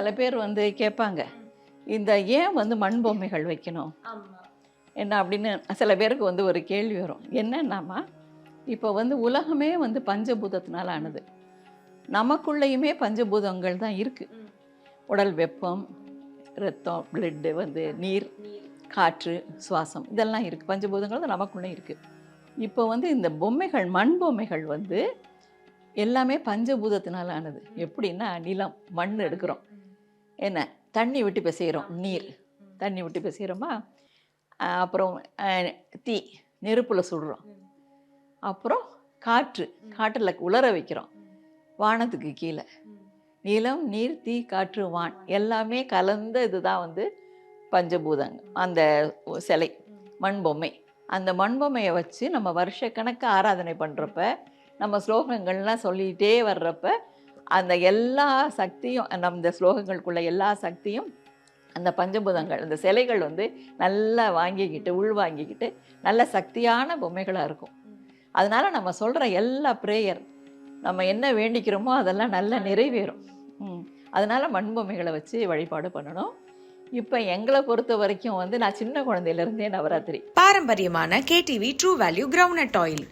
சில பேர் வந்து கேட்பாங்க, இந்த ஏன் வந்து மண் பொம்மைகள் வைக்கணும் என்ன அப்படின்னு சில பேருக்கு வந்து ஒரு கேள்வி வரும். என்னன்னாமா, இப்போ வந்து உலகமே வந்து பஞ்சபூதத்தினால ஆனது. நமக்குள்ளேயுமே பஞ்சபூதங்கள் தான் இருக்குது. உடல் வெப்பம், ரத்தம், பிளட்டு வந்து நீர், காற்று, சுவாசம் இதெல்லாம் இருக்குது. பஞ்சபூதங்கள் தான் நமக்குள்ளே இருக்குது. இப்போ வந்து இந்த பொம்மைகள், மண் பொம்மைகள் வந்து எல்லாமே பஞ்சபூதத்தினால ஆனது. எப்படின்னா, நிலம், மண் எடுக்கிறோம், என்ன தண்ணி விட்டு பிசைகிறோம், நீர் தண்ணி விட்டு பிசைகிறோமா, அப்புறம் தீ நெருப்பில் சுடுறோம், அப்புறம் காற்று காற்றில் உலர வைக்கிறோம், வானத்துக்கு கீழே நிலம், நீர், தீ, காற்று, வான் எல்லாமே கலந்த இதுதான் வந்து பஞ்சபூதங்கள். அந்த சிலை மண் பொம்மை, அந்த மண் பொம்மையை வச்சு நம்ம வருஷக்கணக்கு ஆராதனை பண்ணுறப்ப, நம்ம ஸ்லோகங்கள்லாம் சொல்லிகிட்டே வர்றப்ப அந்த எல்லா சக்தியும், நம்ம இந்த ஸ்லோகங்களுக்குள்ள எல்லா சக்தியும் அந்த பஞ்சபூதங்கள், அந்த சிலைகள் வந்து நல்லா வாங்கிக்கிட்டு உள்வாங்கிக்கிட்டு நல்ல சக்தியான பொம்மைகளாக இருக்கும். அதனால் நம்ம சொல்கிற எல்லா ப்ரேயர், நம்ம என்ன வேண்டிக்கிறோமோ அதெல்லாம் நல்லா நிறைவேறும். அதனால் மண் பொம்மைகளை வச்சு வழிபாடு பண்ணணும். இப்போ எங்களை பொறுத்த வரைக்கும் வந்து நான் சின்ன குழந்தையிலேருந்தே நவராத்திரி பாரம்பரியமான KTV true value groundnut oil